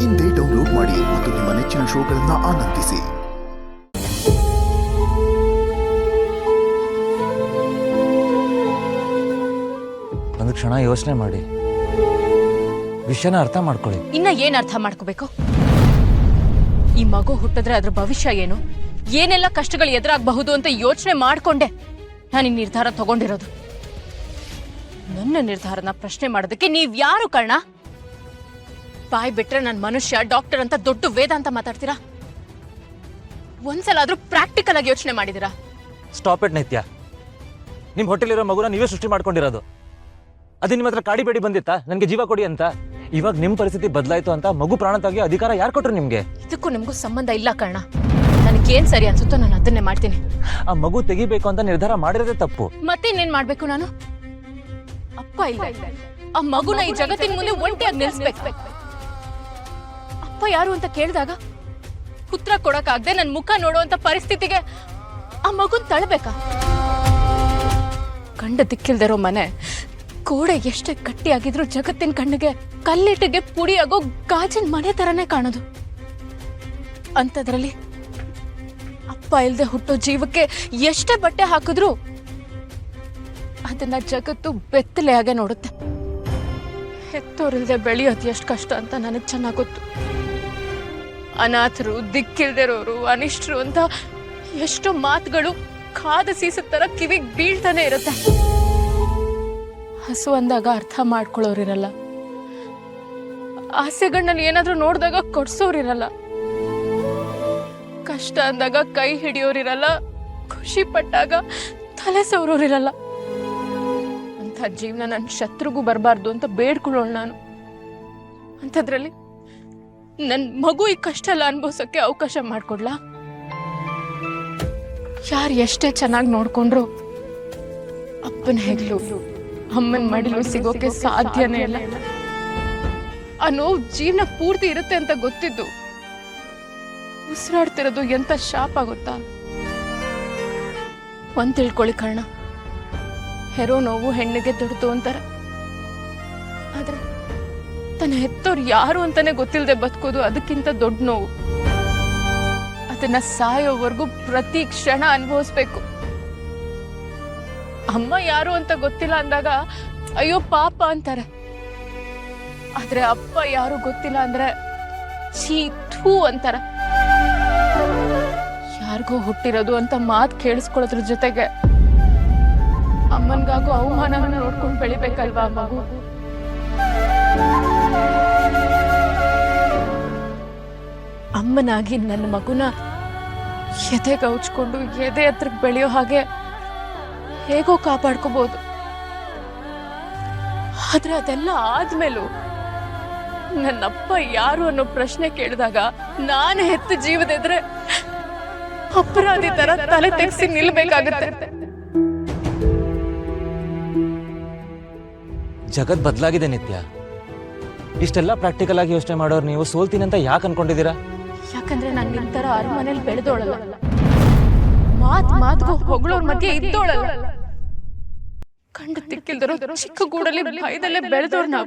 ಇಂದೇ ಡೌನ್ಲೋಡ್ ಮಾಡಿ ಮತ್ತು ನಿಮ್ಮ ನೆಚ್ಚಿನ ಶೋಗಳನ್ನು ಆನಂದಿಸಿ. ಒಂದು ಕ್ಷಣ ಯೋಚನೆ ಮಾಡಿ, ವಿಷಯನ ಅರ್ಥ ಮಾಡ್ಕೊಳ್ಳಿ. ಇನ್ನ ಏನ್ ಅರ್ಥ ಮಾಡ್ಕೋಬೇಕು? ಈ ಮಗು ಹುಟ್ಟಿದ್ರೆ ಅದ್ರ ಭವಿಷ್ಯ ಏನು, ಏನೆಲ್ಲ ಕಷ್ಟಗಳು ಎದುರಾಗಬಹುದು ಅಂತ ಯೋಚನೆ ಮಾಡ್ಕೊಂಡೆ ನಾನು ಈ ನಿರ್ಧಾರ ತಗೊಂಡಿರೋದು. ನನ್ನ ನಿರ್ಧಾರನ ಪ್ರಶ್ನೆ ಮಾಡೋದಕ್ಕೆ ನೀವ್ ಯಾರು ಕರ್ಣ? ಬಾಯ್ ಬಿಟ್ರೆ ನನ್ ಮನುಷ್ಯ, ಡಾಕ್ಟರ್ ಅಂತ ದೊಡ್ಡ ವೇದ ಅಂತ ಮಾತಾಡ್ತೀರಾ? ಒಂದ್ಸಲ ಆದ್ರೂ ಪ್ರಾಕ್ಟಿಕಲ್ ಆಗಿ ಯೋಚನೆ ಮಾಡಿದಿರಾ? ಸ್ಟಾಪ್ ಇಟ್ ನಿತ್ಯ. ನಿಮ್ ಹೊಟ್ಟೆಲಿರೋ ಮಗುನ ನೀವೇ ಸೃಷ್ಟಿ ಮಾಡ್ಕೊಂಡಿರೋದು. ಅದು ನಿಮ್ಮ ಹತ್ರ ಕಾಡಿಬೇಡಿ ಬಂದಿತ್ತಾ ನನಗೆ ಜೀವ ಕೊಡಿ ಅಂತ? ಇವಾಗ ನಿಮ್ ಪರಿಸ್ಥಿತಿ ಬದಲಾಯ್ತು ಅಂತ ಮಗು ಪ್ರಾಣ ತೆಗೆಯೋ ಅಧಿಕಾರ ಯಾರು ಕೊಟ್ರು ನಿಮ್ಗೆ? ಇದಕ್ಕೂ ನಿಮ್ಗೂ ಸಂಬಂಧ ಇಲ್ಲ ಕರ್ಣ. ನನಗೇನ್ ಸರಿ ಅನ್ಸುತ್ತೋ ನಾನು ಅದನ್ನೇ ಮಾಡ್ತೀನಿ. ಆ ಮಗು ತೆಗಿಬೇಕು ಅಂತ ನಿರ್ಧಾರ ಮಾಡಿರೋದೇ ತಪ್ಪು. ಮತ್ತೇನೇನ್ ಮಾಡ್ಬೇಕು ನಾನು? ಅಪ್ಪ ಇಲ್ಲ, ಆ ಮಗುನ ಈ ಜಗತ್ತಿನ ಮುಂದೆ ಒಂಟಿಯಾಗಿ ನಿಲ್ಸ್ಬೇಕು. ಅಪ್ಪ ಯಾರು ಅಂತ ಕೇಳಿದಾಗ ಉತ್ತರ ಕೊಡಕ್ಕಾಗದೆ ನನ್ ಮುಖ ನೋಡುವಂತ ಪರಿಸ್ಥಿತಿಗೆ ಆ ಮಗುನ್ ತಳ್ಬೇಕಾ? ಗಂಡ ದಿಕ್ಕಿಲ್ದಿರೋ ಮನೆ ಗೋಡೆ ಎಷ್ಟೇ ಗಟ್ಟಿಯಾಗಿದ್ರು ಜಗತ್ತಿನ ಕಣ್ಣಿಗೆ ಕಲ್ಲಿಟ್ಟಿಗೆ ಪುಡಿಯಾಗೋ ಗಾಜಿನ ಮನೆ ತರನೇ ಕಾಣೋದು. ಅಂತದ್ರಲ್ಲಿ ಅಪ್ಪ ಇಲ್ದೆ ಹುಟ್ಟೋ ಜೀವಕ್ಕೆ ಎಷ್ಟೇ ಬಟ್ಟೆ ಹಾಕಿದ್ರು ಅದನ್ನ ಜಗತ್ತು ಬೆತ್ತಲೆಯಾಗೆ ನೋಡುತ್ತೆ. ಹೆತ್ತೋರಿಲ್ದೆ ಬೆಳೆಯೋದು ಎಷ್ಟು ಕಷ್ಟ ಅಂತ ನನಗೆ ಚೆನ್ನಾಗಿ ಗೊತ್ತು. ಅನಾಥರು, ದಿಕ್ಕಿಲ್ದಿರೋರು, ಅನಿಷ್ಟ್ರು ಅಂತ ಎಷ್ಟೋ ಮಾತುಗಳು ಕಾದ ಸೀಸದ ತರ ಕಿವಿಗೆ ಬೀಳ್ತಾನೆ ಇರುತ್ತೆ. ಹಸು ಅಂದಾಗ ಅರ್ಥ ಮಾಡ್ಕೊಳ್ಳೋರಿರಲ್ಲ, ಆಸೆಗಳನ್ನ ಏನಾದ್ರೂ ನೋಡಿದಾಗ ಕೊಡ್ಸೋರಿರಲ್ಲ, ಕಷ್ಟ ಅಂದಾಗ ಕೈ ಹಿಡಿಯೋರಿರಲ್ಲ, ಖುಷಿ ಪಟ್ಟಾಗ ತಲೆ ಸವರೋರಿರಲ್ಲ. ಅಂತ ಜೀವನ ನನ್ನ ಶತ್ರುಗೂ ಬರಬಾರ್ದು ಅಂತ ಬೇಡ್ಕೊಳ್ಳೋಣ ನಾನು. ಅಂಥದ್ರಲ್ಲಿ ನನ್ನ ಮಗು ಈ ಕಷ್ಟ ಎಲ್ಲ ಅನುಭವಿಸೋಕೆ ಅವಕಾಶ ಮಾಡ್ಕೊಡ್ಲಾ? ಯಾರು ಎಷ್ಟೇ ಚೆನ್ನಾಗಿ ನೋಡ್ಕೊಂಡ್ರು ಅಪ್ಪನ ಹೆಗ್ಲು, ಅಮ್ಮನ ಮಡಿಲು ಸಿಗೋಕೆ ಸಾಧ್ಯನೇ ಇಲ್ಲ. ಆ ನೋವು ಜೀವನ ಪೂರ್ತಿ ಇರುತ್ತೆ ಅಂತ ಗೊತ್ತಿದ್ದು ಉಸಿರಾಡ್ತಿರೋದು ಎಂತ ಶಾಪ ಆಗುತ್ತಾ? ಒಂದ್ ತಿಳ್ಕೊಳ್ಳಿ ಕರ್ಣ, ಹೆರೋ ನೋವು ಹೆಣ್ಣಿಗೆ ದುಡ್ದು ಅಂತಾರೆ. ಆದ್ರೆ ತನ್ನ ಹೆತ್ತೋರು ಯಾರು ಅಂತಾನೆ ಗೊತ್ತಿಲ್ಲದೆ ಬದುಕೋದು ಅದಕ್ಕಿಂತ ದೊಡ್ಡ ನೋವು. ಅದನ್ನ ಸಾಯೋವರೆಗೂ ಪ್ರತಿ ಕ್ಷಣ ಅನುಭವಿಸ್ಬೇಕು. ಅಮ್ಮ ಯಾರು ಅಂತ ಗೊತ್ತಿಲ್ಲ ಅಂದಾಗ ಅಯ್ಯೋ ಪಾಪ ಅಂತಾರೆ. ಆದ್ರೆ ಅಪ್ಪ ಯಾರು ಗೊತ್ತಿಲ್ಲ ಅಂದ್ರೆ ಛೀ ಥೂ ಅಂತಾರೆ. ಯಾರಿಗೋ ಹುಟ್ಟಿರೋದು ಅಂತ ಮಾತು ಕೇಳಿಸ್ಕೊಳ್ಳೋದ್ರ ಜೊತೆಗೆ ಅಮ್ಮನ್ಗಾಗೋ ಅವಮಾನ ನೋಡ್ಕೊಂಡು ಬೆಳಿಬೇಕಲ್ವಾ ಮಗು? ಅಮ್ಮನಾಗಿ ನನ್ನ ಮಗುನ ಎದೆಗೆ ಹಚ್ಕೊಂಡು ಎದೆ ಹತ್ರಕ್ಕೆ ಬೆಳೆಯೋ ಹಾಗೆ ಹೇಗೋ ಕಾಪಾಡ್ಕೋಬಹುದು. ಆದ್ರೆ ಅದೆಲ್ಲ ಆದ್ಮೇಲೂ ನನ್ನಪ್ಪ ಯಾರು ಅನ್ನೋ ಪ್ರಶ್ನೆ ಕೇಳಿದಾಗ ನಾನು ಹೆತ್ತ ಜೀವದಿದ್ರೆ ಅಪರಾಧಿ ತರ ತಲೆ ತೆಗ್ಸಿ ನಿಲ್ಬೇಕಾಗತ್ತೆ. ಜಗತ್ ಬದಲಾಗಿದೆ ನಿತ್ಯ. ಇಷ್ಟೆಲ್ಲ ಪ್ರಾಕ್ಟಿಕಲ್ ಆಗಿ ಯೋಚನೆ ಮಾಡೋರು ನೀವು ಸೋಲ್ತೀನಿ ಅಂತ ಯಾಕೆ ಅನ್ಕೊಂಡಿದ್ದೀರಾ? ಯಾಕಂದ್ರೆ ನಾನು ನಿಮ್ ತರ ಅರಮನೇಲಿ ಬೆಳೆದೋಳಲ್ಲ, ಮಾತ್ಗೂ ಹೊಗಳೋರ್ ಮಧ್ಯೆ ಇದ್ದೋಳಲ್ಲ, ಕಂಡು ತಿಕ್ಕಿಲ್ದರು ಚಿಕ್ಕ ಗೂಡಲ್ಲಿ ಭಯದಲ್ಲೇ ಬೆಳೆದೋರ್ ನಾವು.